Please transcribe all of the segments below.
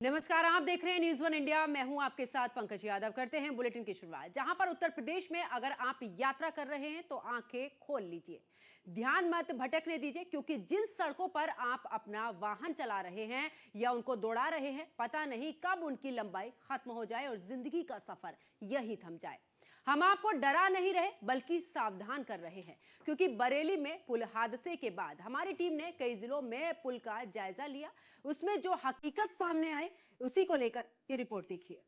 नमस्कार, आप देख रहे हैं न्यूज़ वन इंडिया। मैं हूं आपके साथ पंकज यादव। करते हैं बुलेटिन की शुरुआत। जहां पर उत्तर प्रदेश में अगर आप यात्रा कर रहे हैं तो आंखें खोल लीजिए, ध्यान मत भटकने दीजिए, क्योंकि जिन सड़कों पर आप अपना वाहन चला रहे हैं या उनको दौड़ा रहे हैं, पता नहीं कब उनकी लंबाई खत्म हो जाए और जिंदगी का सफर यहीं थम जाए। हम आपको डरा नहीं रहे बल्कि सावधान कर रहे हैं, क्योंकि बरेली में पुल हादसे के बाद हमारी टीम ने कई जिलों में पुल का जायजा लिया। उसमें जो हकीकत सामने आई उसी को लेकर ये रिपोर्ट देखिए।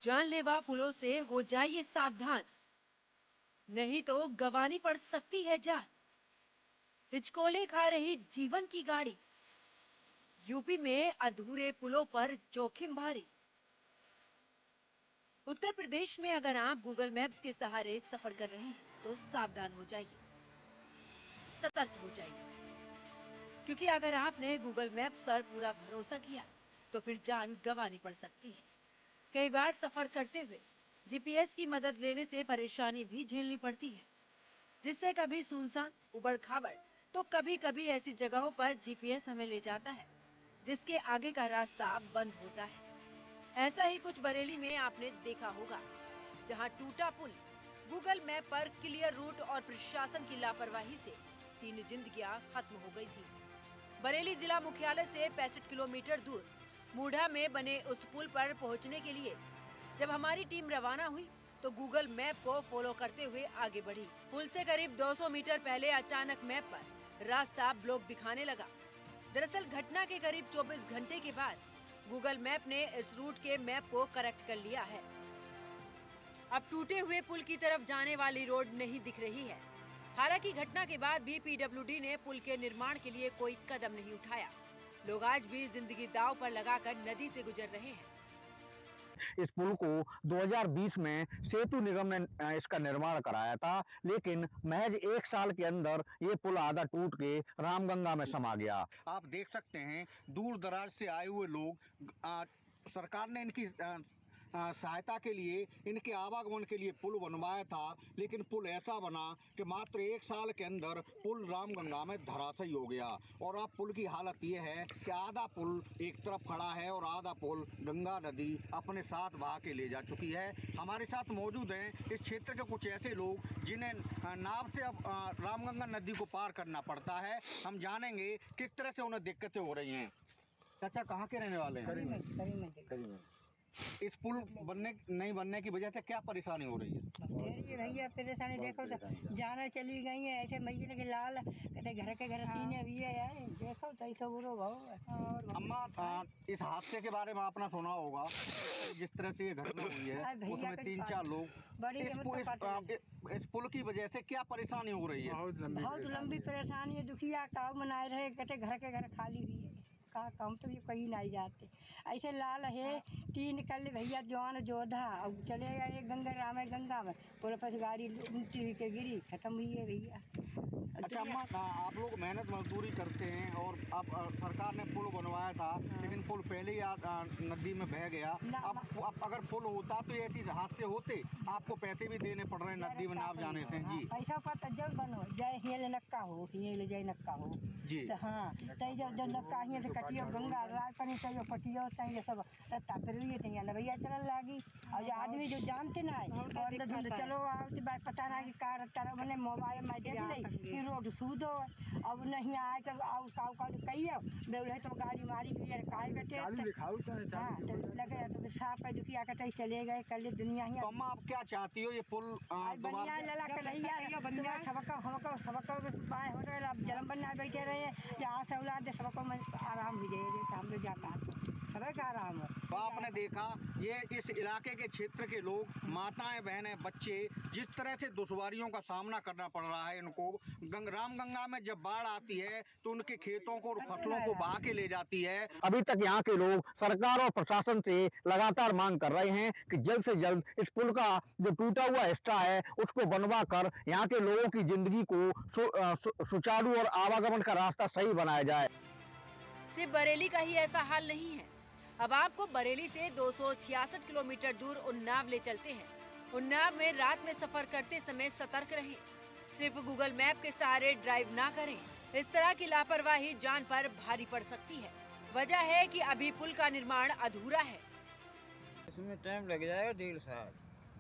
जानलेवा पुलों से हो जाइए सावधान, नहीं तो गंवानी पड़ सकती है जान। हिचकोले खा रही जीवन की गाड़ी, यूपी में अधूरे पुलों पर जोखिम भारी। उत्तर प्रदेश में अगर आप गूगल मैप्स के सहारे सफर कर रहे हैं तो सावधान हो जाइए, सतर्क हो जाइए, क्योंकि अगर आपने गूगल मैप्स पर पूरा भरोसा किया तो फिर जान गंवानी पड़ सकती है। कई बार सफर करते हुए जीपीएस की मदद लेने से परेशानी भी झेलनी पड़ती है, जिससे कभी सुनसान उबड़ खाबड़ तो कभी कभी ऐसी जगहों पर जीपीएस हमें ले जाता है जिसके आगे का रास्ता बंद होता है। ऐसा ही कुछ बरेली में आपने देखा होगा, जहां टूटा पुल, गूगल मैप पर क्लियर रूट और प्रशासन की लापरवाही से 3 जिंदगियां खत्म हो गई थी। बरेली जिला मुख्यालय से 65 किलोमीटर दूर मूढ़ा में बने उस पुल पर पहुंचने के लिए जब हमारी टीम रवाना हुई तो गूगल मैप को फॉलो करते हुए आगे बढ़ी। पुल से करीब 200 मीटर पहले अचानक मैप पर रास्ता ब्लॉक दिखाने लगा। दरअसल घटना के करीब 24 घंटे के बाद गूगल मैप ने इस रूट के मैप को करेक्ट कर लिया है। अब टूटे हुए पुल की तरफ जाने वाली रोड नहीं दिख रही है। हालांकि घटना के बाद भी पीडब्ल्यूडी ने पुल के निर्माण के लिए कोई कदम नहीं उठाया। लोग आज भी जिंदगी दांव पर लगाकर नदी से गुजर रहे हैं। इस पुल को 2020 में सेतु निगम ने इसका निर्माण कराया था, लेकिन महज 1 साल के अंदर ये पुल आधा टूट के रामगंगा में समा गया। आप देख सकते हैं दूर दराज से आए हुए लोग, सरकार ने इनकी सहायता के लिए, इनके आवागमन के लिए पुल बनवाया था, लेकिन पुल ऐसा बना कि मात्र 1 साल के अंदर पुल रामगंगा में धराशायी हो गया। और अब पुल की हालत ये है कि आधा पुल एक तरफ खड़ा है और आधा पुल गंगा नदी अपने साथ बहा के ले जा चुकी है। हमारे साथ मौजूद हैं इस क्षेत्र के कुछ ऐसे लोग जिन्हें नाव से अब रामगंगा नदी को पार करना पड़ता है। हम जानेंगे किस तरह से उन्हें दिक्कतें हो रही हैं। चाचा कहाँ के रहने वाले हैं? करीब। इस पुल नहीं बनने की वजह से क्या परेशानी हो रही है? भैया परेशानी देखो तो जाना चली गई है ऐसे महीने के लाल कहते घर के घर सीने भी है यार, देखो तो ऐसा बुरो भाव। अम्मा, इस हादसे के बारे में आपने सुना होगा, जिस तरह से ये घटना हुई है उसमें 3-4 लोग, इस पुल की वजह से क्या परेशानी हो रही है? बहुत लंबी परेशानी है। दुखिया काव मनाए रहे कहते घर के घर खाली हुई है, काम तो ये कहीं नहीं जाते। ऐसे लाल है 3 कल भैया जवान जोधा अब चले गए गंगा राम गंगा में, पुल पर गाड़ी उल्टी हुई के गिरी, खत्म हुई है भैया। अच्छा अम्मा, आप लोग मेहनत मजदूरी करते हैं और अब सरकार ने पुल बनवाया था, लेकिन पुल पहले ही नदी में बह गया। अब अगर पुल होता तो ऐसी हादसे होते, आपको पैसे भी देने पड़ रहे हैं नदी में नाव जाने से। जी पैसा पर जब बनो जय हेल नक्का हो, हेल जय नक्का हो जी। तो हाँ तई जब नक्का हियाँ से कटियो गंगा राय पानी तैयो पटियो तई सब रत्ता फिर ये तैयार नवैया चलन लागी। और जो आदमी जो जानते ना है और अंदर धुंध चलो आवती बात पता ना कि कार कर मैंने मोबाइल में देख ली कि रोड सूदो अब नहीं आए तो आउ काउ का कहियो बेउले तो गाड़ी मारी भी यार काय बैठे हां तो लगे तो साफ का दुखिया का चले गए कल दुनिया ही। अम्मा आप क्या चाहती हो ये पुल बनिया लला कर रही बनिया सबक बाय हो गए। अब जन्म बना बैठे रहे जहाँ से औलाद सबको में आराम भी जाएगा तो हम लोग जाकर सबक आराम है। तो आपने देखा ये इस इलाके के क्षेत्र के लोग, माताएं बहनें बच्चे, जिस तरह से दुश्वारियों का सामना करना पड़ रहा है इनको। रामगंगा में जब बाढ़ आती है तो उनके खेतों को और फसलों को बहा के ले जाती है। अभी तक यहाँ के लोग सरकार और प्रशासन से लगातार मांग कर रहे हैं कि जल्द से जल्द इस पुल का जो टूटा हुआ हिस्सा है उसको बनवा कर यहाँ के लोगों की जिंदगी को सुचारू और आवागमन का रास्ता सही बनाया जाए। सिर्फ बरेली का ही ऐसा हाल नहीं है। अब आपको बरेली से 266 किलोमीटर दूर उन्नाव ले चलते हैं। उन्नाव में रात में सफर करते समय सतर्क रहें। सिर्फ गूगल मैप के सहारे ड्राइव ना करें। इस तरह की लापरवाही जान पर भारी पड़ सकती है। वजह है कि अभी पुल का निर्माण अधूरा है। इसमें टाइम लग जाएगा 1.5 साल।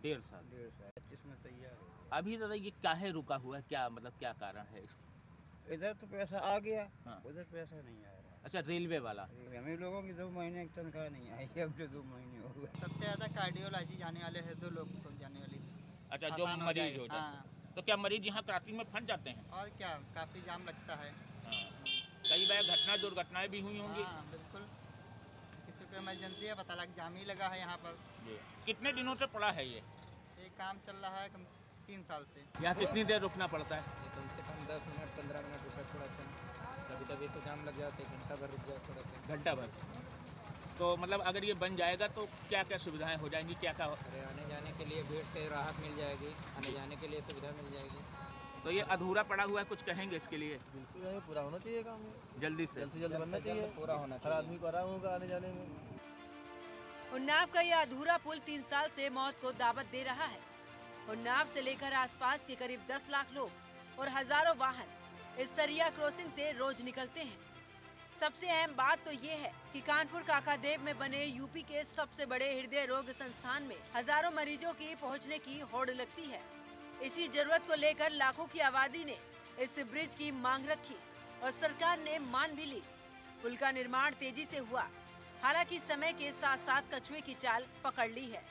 1.5 साल 1.5 साल इसमें तैयार हो। अभी दादा ये काहे रुका हुआ है, क्या मतलब क्या कारण है इसका? इधर तो पैसा आ गया, हाँ। उधर पैसा नहीं आ रहा। अच्छा, रेलवे वाला। हमें लोगों की 2 महीने की तनख्वाह नहीं आई, अब जो 2 महीने हो गए। सबसे ज़्यादा कार्डियोलॉजी जाने वाले हैं, 2 लोग को जाने वाली अच्छा, जो आसान मरीज जाएगा। हो जाते हाँ, हैं। तो क्या मरीज यहाँ क्रॉसिंग में फंस जाते हैं? और क्या, काफ़ी जाम लगता है। हाँ। कई बार दुर्घटनाएं भी हुई होंगी। हाँ बिल्कुल, किसी को इमरजेंसी है, पता लग जाम ही लगा है यहाँ पर। जी। कितने दिनों से पड़ा है ये? ये काम चल रहा है 3 साल से। यहाँ कितनी देर रुकना पड़ता है? ये कम से कम 10 मिनट 15 मिनट रुका थोड़ा सा। कभी कभी तो जाम लग जाते, घंटा भर रुक जाए थोड़ा सा। घंटा भर। तो मतलब अगर ये बन जाएगा तो क्या क्या सुविधाएं हो जाएंगी, क्या क्या? अरे आने जाने के लिए भीड़ से राहत मिल जाएगी, आने जाने के लिए सुविधा मिल जाएगी। तो ये अधूरा पड़ा हुआ है, कुछ कहेंगे इसके लिए? बिल्कुल ये पूरा होना चाहिए काम, जल्दी से जल्द से जल्द बनना चाहिए, पूरा होना हर चाहिए। आदमी को आराम होगा आने जाने में। उन्नाव का यह अधूरा पुल 3 साल से मौत को दावत दे रहा है। उन्नाव से लेकर आसपास के करीब 10 लाख लोग और हजारों वाहन इस सरिया क्रॉसिंग से रोज निकलते हैं। सबसे अहम बात तो ये है कि कानपुर काकादेव में बने यूपी के सबसे बड़े हृदय रोग संस्थान में हजारों मरीजों की पहुंचने की होड़ लगती है। इसी जरूरत को लेकर लाखों की आबादी ने इस ब्रिज की मांग रखी और सरकार ने मान भी ली। पुल का निर्माण तेजी से हुआ, हालांकि समय के साथ साथ कछुए की चाल पकड़ ली है।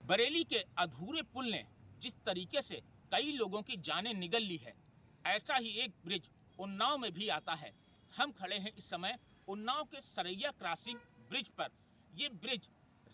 बरेली के अधूरे पुल ने जिस तरीके से कई लोगों की जानें निगल ली है, ऐसा ही एक ब्रिज उन्नाव में भी आता है। हम खड़े हैं इस समय उन्नाव के सरैया क्रॉसिंग ब्रिज पर। ये ब्रिज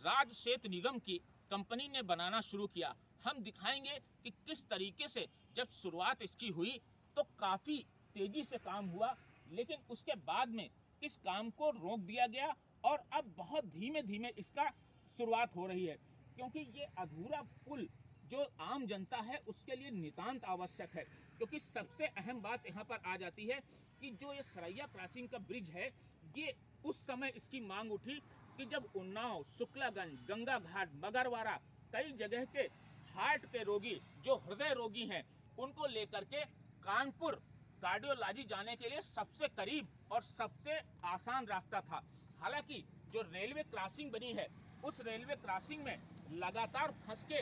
राज्य सेतु निगम की कंपनी ने बनाना शुरू किया। हम दिखाएंगे कि किस तरीके से जब शुरुआत इसकी हुई तो काफ़ी तेजी से काम हुआ, लेकिन उसके बाद में इस काम को रोक दिया गया और अब बहुत धीमे धीमे इसका शुरुआत हो रही है, क्योंकि ये अधूरा पुल जो आम जनता है उसके लिए नितांत आवश्यक है। क्योंकि सबसे अहम बात यहाँ पर आ जाती है कि जो ये सरैया क्रॉसिंग का ब्रिज है, ये उस समय इसकी मांग उठी कि जब उन्नाव, शुक्लागंज, गंगा घाट, मगरवाड़ा कई जगह के हार्ट के रोगी, जो हृदय रोगी हैं, उनको लेकर के कानपुर कार्डियोलॉजी जाने के लिए सबसे करीब और सबसे आसान रास्ता था। हालांकि जो रेलवे क्रॉसिंग बनी है, उस रेलवे क्रॉसिंग में लगातार फंस के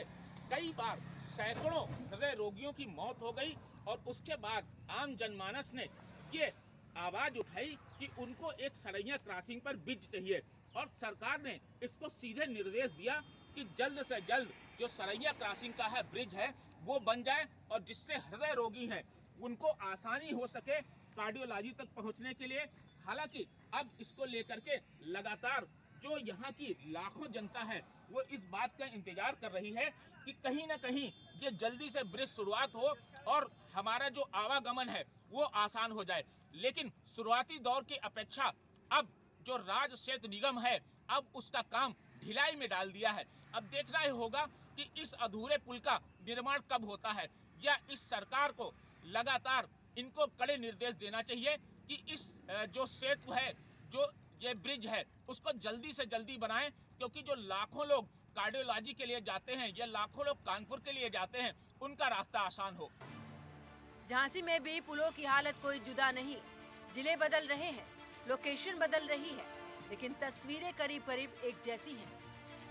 कई बार सैकड़ों हृदय रोगियों की मौत हो गई और उसके बाद आम जनमानस ने ये आवाज उठाई कि उनको एक सरैया क्रॉसिंग पर ब्रिज चाहिए और सरकार ने इसको सीधे निर्देश दिया कि जल्द से जल्द जो सरैया क्रॉसिंग का है ब्रिज है वो बन जाए और जिससे हृदय रोगी हैं उनको आसानी हो सके कार्डियोलॉजी तक पहुंचने के लिए। हालांकि अब इसको लेकर के लगातार जो यहाँ की लाखों जनता है वो इस बात का इंतजार कर रही है कि कहीं ना कहीं ये जल्दी से ब्रिज शुरुआत हो और हमारा जो आवागमन है वो आसान हो जाए। लेकिन शुरुआती दौर की अपेक्षा अब जो राज्य सेतु निगम है अब उसका काम ढिलाई में डाल दिया है। अब देखना ही होगा कि इस अधूरे पुल का निर्माण कब होता है, या इस सरकार को लगातार इनको कड़े निर्देश देना चाहिए कि इस जो सेतु है, जो ये ब्रिज है, उसको जल्दी से जल्दी बनाएं, क्योंकि जो लाखों लोग कार्डियोलॉजी के लिए जाते हैं या लाखों लोग कानपुर के लिए जाते हैं, उनका रास्ता आसान हो। झांसी में भी पुलों की हालत कोई जुदा नहीं। जिले बदल रहे हैं, लोकेशन बदल रही है, लेकिन तस्वीरें करीब करीब एक जैसी हैं।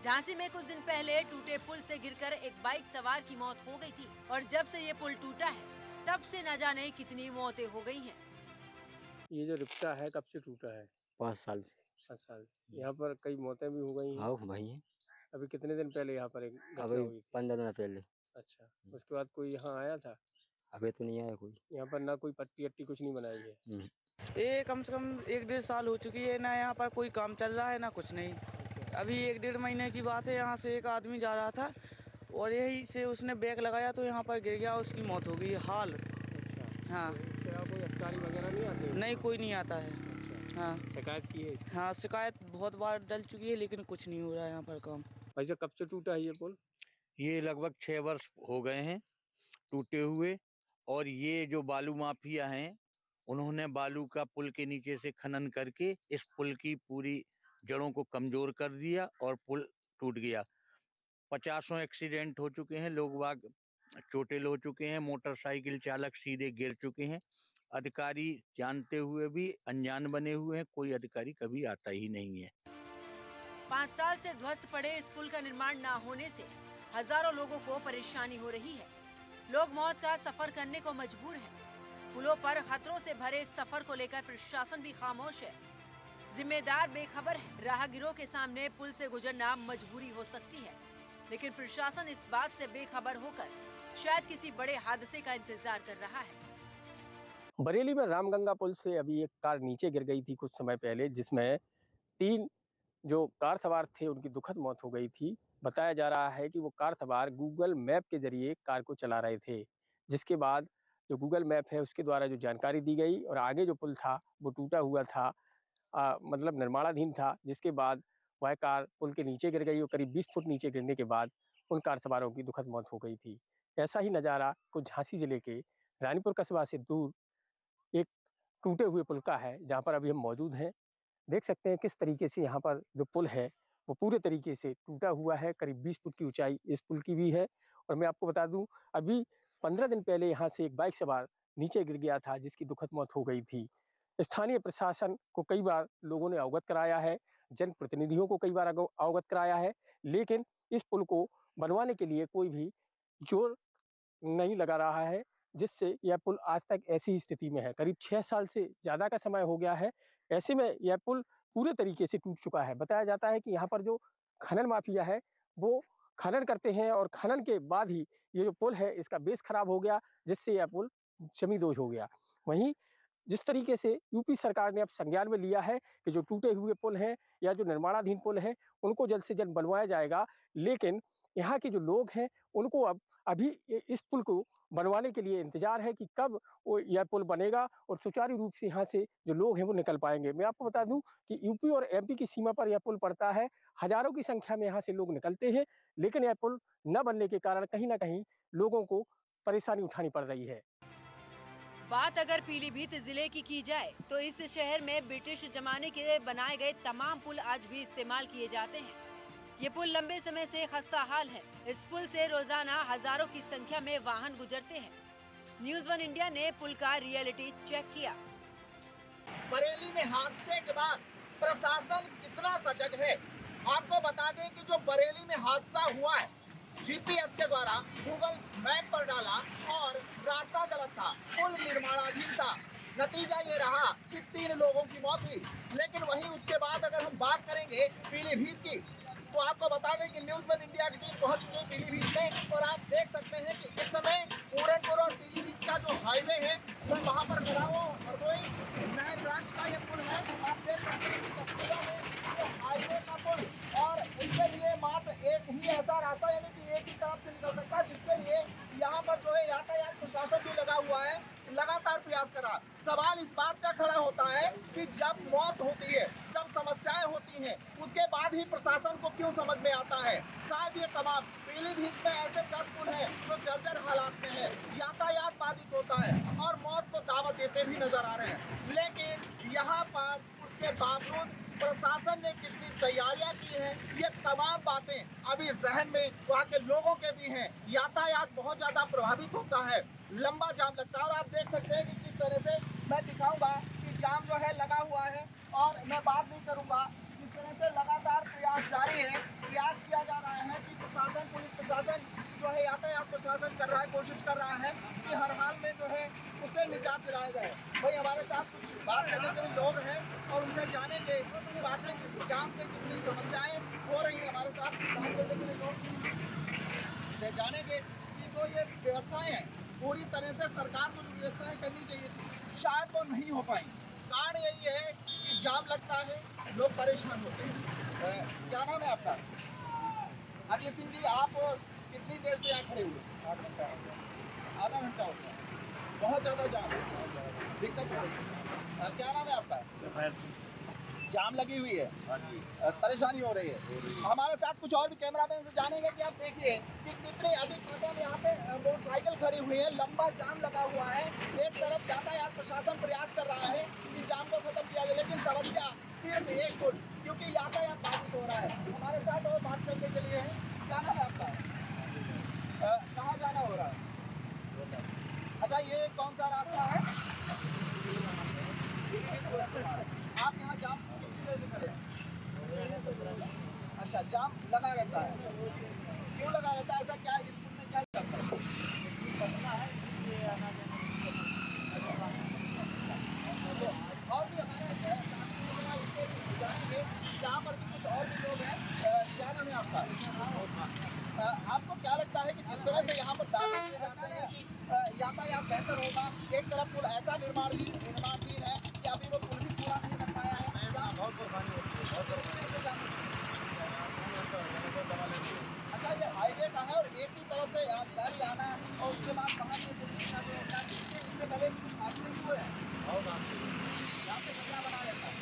झांसी में कुछ दिन पहले टूटे पुल से गिरकर एक बाइक सवार की मौत हो गई थी और जब से ये पुल टूटा है तब से न जाने कितनी मौतें हो गई हैं। ये जो रिक्शा है कब से टूटा है? 5 साल से। 7 साल। यहाँ पर कई मौतें भी हो गई हैं। हाँ भाई है। अभी कितने दिन पहले यहाँ पर एक घटना अभी हुई थी? 15 दिन पहले। अच्छा, उसके बाद कोई यहाँ आया था? अभी तो नहीं आया कोई। यहाँ पर ना कोई पट्टी अट्टी कुछ नहीं बनाई है। ये कम से कम 1-1.5 साल हो चुकी है ना, यहाँ पर कोई काम चल रहा है ना कुछ नहीं। अभी 1-1.5 महीने की बात है, यहाँ से एक आदमी जा रहा था और यही से उसने ब्रेक लगाया तो यहाँ पर गिर गया, उसकी मौत हो गई। हाल हाँ, क्या कोई अधिकारी वगैरह नहीं आते? नहीं कोई नहीं आता है। हाँ, शिकायत की है? हाँ शिकायत बहुत बार डल चुकी है लेकिन कुछ नहीं हो रहा है यहाँ पर काम। भाई साहब कब से टूटा है ये पुल? ये लगभग 6 वर्ष हो गए हैं टूटे हुए, और ये जो बालू माफिया हैं उन्होंने बालू का पुल के नीचे से खनन करके इस पुल की पूरी जड़ों को कमजोर कर दिया और पुल टूट गया। 50 एक्सीडेंट हो चुके हैं, लोग बाग चोटिल हो चुके हैं, मोटरसाइकिल चालक सीधे गिर चुके हैं। अधिकारी जानते हुए भी अनजान बने हुए हैं, कोई अधिकारी कभी आता ही नहीं है। 5 साल से ध्वस्त पड़े इस पुल का निर्माण न होने से हजारों लोगों को परेशानी हो रही है। लोग मौत का सफर करने को मजबूर हैं। पुलों पर खतरों से भरे इस सफर को लेकर प्रशासन भी खामोश है, जिम्मेदार बेखबर है। राहगीरों के सामने पुल से गुजरना मजबूरी हो सकती है, लेकिन प्रशासन इस बात से बेखबर होकर शायद किसी बड़े हादसे का इंतजार कर रहा है। बरेली में रामगंगा पुल से अभी एक कार नीचे गिर गई थी कुछ समय पहले, जिसमें 3 जो कार सवार थे उनकी दुखद मौत हो गई थी। बताया जा रहा है कि वो कार सवार गूगल मैप के जरिए कार को चला रहे थे, जिसके बाद जो गूगल मैप है उसके द्वारा जो जानकारी दी गई और आगे जो पुल था वो टूटा हुआ था, मतलब निर्माणाधीन था, जिसके बाद वह कार पुल के नीचे गिर गई और करीब 20 फुट नीचे गिरने के बाद उन कार सवारों की दुखद मौत हो गई थी। ऐसा ही नज़ारा कुछ झांसी जिले के रानीपुर कस्बा से दूर एक टूटे हुए पुल का है, जहाँ पर अभी हम मौजूद हैं। देख सकते हैं किस तरीके से यहाँ पर जो पुल है वो पूरे तरीके से टूटा हुआ है। करीब 20 फुट की ऊंचाई इस पुल की भी है। और मैं आपको बता दूं, अभी 15 दिन पहले यहाँ से एक बाइक सवार नीचे गिर गया था, जिसकी दुखद मौत हो गई थी। स्थानीय प्रशासन को कई बार लोगों ने अवगत कराया है, जनप्रतिनिधियों को कई बार अवगत कराया है, लेकिन इस पुल को बनवाने के लिए कोई भी जोर नहीं लगा रहा है, जिससे यह पुल आज तक ऐसी स्थिति में है। करीब 6 साल से ज़्यादा का समय हो गया है। ऐसे में यह पुल पूरे तरीके से टूट चुका है। बताया जाता है कि यहाँ पर जो खनन माफिया है वो खनन करते हैं और खनन के बाद ही ये जो पुल है इसका बेस खराब हो गया, जिससे यह पुल जमींदोज हो गया। वहीं जिस तरीके से यूपी सरकार ने अब संज्ञान में लिया है कि जो टूटे हुए पुल हैं या जो निर्माणाधीन पुल हैं उनको जल्द से जल्द बनवाया जाएगा, लेकिन यहाँ के जो लोग हैं उनको अब अभी इस पुल को बनवाने के लिए इंतजार है कि कब वो यह पुल बनेगा और सुचारू रूप से यहाँ से जो लोग हैं वो निकल पाएंगे। मैं आपको बता दूं कि यूपी और एमपी की सीमा पर यह पुल पड़ता है। हजारों की संख्या में यहाँ से लोग निकलते हैं, लेकिन यह पुल न बनने के कारण कहीं ना कहीं लोगों को परेशानी उठानी पड़ रही है। बात अगर पीलीभीत जिले की जाए तो इस शहर में ब्रिटिश जमाने के बनाए गए तमाम पुल आज भी इस्तेमाल किए जाते हैं। ये पुल लंबे समय से खस्ता हाल है। इस पुल से रोजाना हजारों की संख्या में वाहन गुजरते हैं। न्यूज़ 1 इंडिया ने पुल का रियलिटी चेक किया। बरेली में हादसे के बाद प्रशासन कितना सजग है, आपको बता दें कि जो बरेली में हादसा हुआ है, जीपीएस के द्वारा गूगल मैप पर डाला और रास्ता गलत था, पुल निर्माणाधीन था। नतीजा ये रहा कि 3 लोगों की मौत हुई। लेकिन वहीं उसके बाद अगर हम बात करेंगे पीलीभीत की, तो आपको बता दें कि न्यूज़ 1 इंडिया की टीम पहुंच चुकी है पीलीभीत में और आप देख सकते हैं कि इस समय पूरनपुर और पीलीभीत का जो हाईवे है वो वहाँ पर खड़ा हुआ और कोई नए ब्रांच का ये पुल है। आप देख सकते हैं कि तस्वीरों में ये हाईवे का पुल और इसके लिए मात्र एक ही ऐसा रास्ता, यानी कि एक ही तरफ से निकल सकता है, जिसके लिए यहाँ पर जो है यातायात प्रशासन भी लगा हुआ है, लगातार प्रयास करा। सवाल इस बात का खड़ा होता है कि जब मौत होती है, जब समस्याएं होती हैं, उसके बाद ही प्रशासन को क्यों समझ में आता है। शायद ये तमाम पीलीभीत में ऐसे 10 पुल हैं जो जर्जर हालात में है, यातायात बाधित होता है और मौत को दावत देते भी नजर आ रहे हैं। लेकिन यहाँ पर उसके बावजूद प्रशासन ने कितनी तैयारियां की हैं, ये तमाम बातें अभी जहन में वहाँ के लोगों के भी हैं। यातायात बहुत ज़्यादा प्रभावित होता है, लंबा जाम लगता है और आप देख सकते हैं कि किस तरह से मैं दिखाऊंगा कि जाम जो है लगा हुआ है और मैं बात नहीं करूंगा। इस तरह से लगातार प्रयास जारी है, प्रयास किया जा रहा है कि प्रशासन, पुलिस प्रशासन जो है, यातायात प्रशासन कर रहा है, कोशिश कर रहा है कि हर हाल में जो है उसे निजात दिलाया जाए। भाई हमारे साथ कुछ बात करने के भी लोग हैं और उनसे जानेंगे कि बातें किस जाम से कितनी समस्याएं हो रही हैं। हमारे साथ बात करने के लिए लोग जानेंगे कि जो ये व्यवस्थाएं हैं पूरी तरह से सरकार को जो व्यवस्थाएं करनी चाहिए थी, शायद वो नहीं हो पाई। कारण यही है कि जाम लगता है, लोग परेशान होते हैं। क्या नाम है आपका? अजय सिंह जी, आप कितनी देर से यहाँ खड़े हुए? आधा घंटा हो गया। बहुत ज़्यादा जाम, दिक्कत हो रही है। क्या नाम है आपका? जाम लगी हुई है, परेशानी हो रही है। हमारे साथ कुछ और भी कैमरामैन से जानेंगे कि आप देखिए कि कितनी अधिक मात्रा में यहाँ पे मोटरसाइकिल खड़ी हुई है, लंबा जाम लगा हुआ है। एक तरफ यातायात प्रशासन प्रयास कर रहा है कि जाम को खत्म किया जाए, लेकिन समस्या सिर्फ एक फुट क्योंकि यातायात बाधित हो रहा है। हमारे साथ और बात करने के लिए है, क्या नाम है आपका? कहाँ जाना हो रहा है? अच्छा, ये कौन सा रास्ता है? आप यहाँ जाम कितनी देर से खड़े हैं? अच्छा, जाम लगा रहता है, क्यों लगा रहता है? ऐसा क्या इस पुल में क्या करता है? और भी हमारे जानेंगे, यहाँ पर भी कुछ और भी लोग हैं। क्या नाम है आपका? आपको क्या लगता है कि जिस तरह से यहाँ पर दावे किए जाते हैं कि यातायात बेहतर होगा, एक तरफ पुल ऐसा निर्माणाधीन है कि अभी वो पुल भी पूरा नहीं बन पाया है? बहुत परेशानी होती है, बहुत परेशानी। अच्छा, ये हाईवे का है और एक ही तरफ से गाड़ी आना और उसके बाद कहाँ से इससे पहले भी कुछ हादसे हुए हैं? बहुत हादसे यहाँ पे कचरा बना रहता है,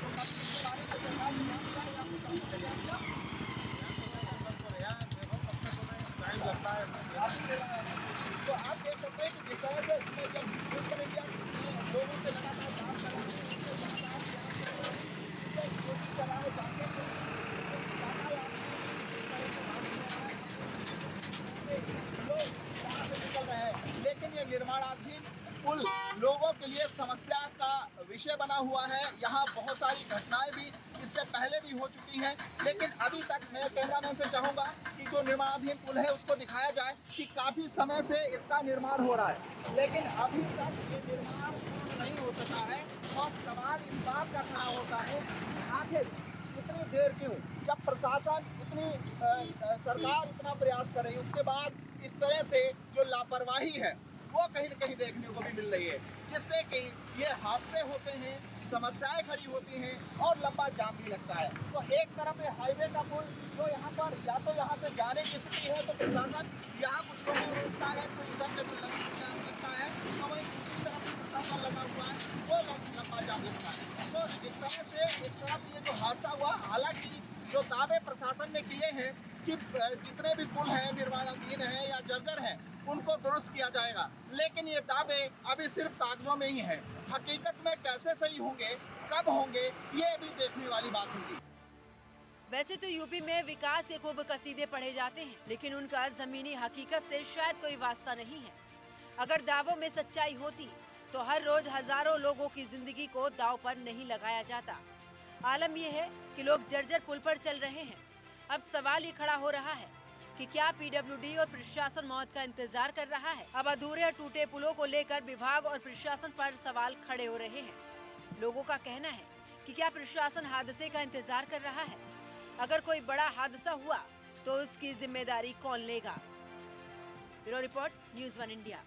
तो कब इसके बारे में सरकार ने ध्यान दिया या कुछ आपको ध्यान दिया? टाइम लगता है। तो आप देख सकते हैं कि जिस तरह से जब न्यूज़ वन इंडिया लोगों से लगातार बात कर रहे हैं, कोशिश कर रहा है जानने की, निकल रहे हैं, लेकिन ये निर्माणाधीन पुल लोगों के लिए समस्या का विषय बना हुआ है। यहाँ बहुत सारी घटनाएं भी इससे पहले भी हो चुकी हैं, लेकिन अभी तक मैं कैमरामैन से चाहूँगा कि जो निर्माणाधीन पुल है उसको दिखाया जाए कि काफ़ी समय से इसका निर्माण हो रहा है, लेकिन अभी तक ये निर्माण नहीं हो सका है। और सवाल इस बात का खड़ा होता है आखिर इतनी देर क्यों, जब प्रशासन इतनी सरकार इतना प्रयास कर रही है, उसके बाद इस तरह से जो लापरवाही है वो कहीं न कहीं देखने को भी मिल रही है, जिससे कि ये हादसे होते हैं, समस्याएं खड़ी होती हैं और लंबा जाम भी लगता है। तो एक तरफ है हाईवे का पुल, जो यहाँ पर या तो यहाँ से जाने की स्थिति है तो प्रशासन यहाँ कुछ लोगों को रोकता है, तो इधर से लगता है, तो वहीं दूसरी तरफ प्रशासन लगा हुआ है, वो लंबा जाम लगता है। तो इस तरह से एक तरफ ये जो हादसा हुआ, हालांकि जो दावे प्रशासन ने किए हैं कि जितने भी पुल हैं निर्माणाधीन हैं या जर्जर हैं उनको दुरुस्त किया जाएगा, लेकिन ये दावे अभी सिर्फ कागजों में ही हैं। हकीकत में कैसे सही होंगे, कब होंगे, ये भी देखने वाली बात होगी। वैसे तो यूपी में विकास के खूब कसीदे पढ़े जाते हैं, लेकिन उनका जमीनी हकीकत से शायद कोई वास्ता नहीं है। अगर दावों में सच्चाई होती तो हर रोज हजारों लोगों की जिंदगी को दांव पर नहीं लगाया जाता। आलम यह है कि लोग जर्जर पुल पर चल रहे हैं। अब सवाल ये खड़ा हो रहा है कि क्या पीडब्ल्यूडी और प्रशासन मौत का इंतजार कर रहा है? अब अधूरे और टूटे पुलों को लेकर विभाग और प्रशासन पर सवाल खड़े हो रहे हैं। लोगों का कहना है कि क्या प्रशासन हादसे का इंतजार कर रहा है? अगर कोई बड़ा हादसा हुआ तो उसकी जिम्मेदारी कौन लेगा? Bureau report, news one India.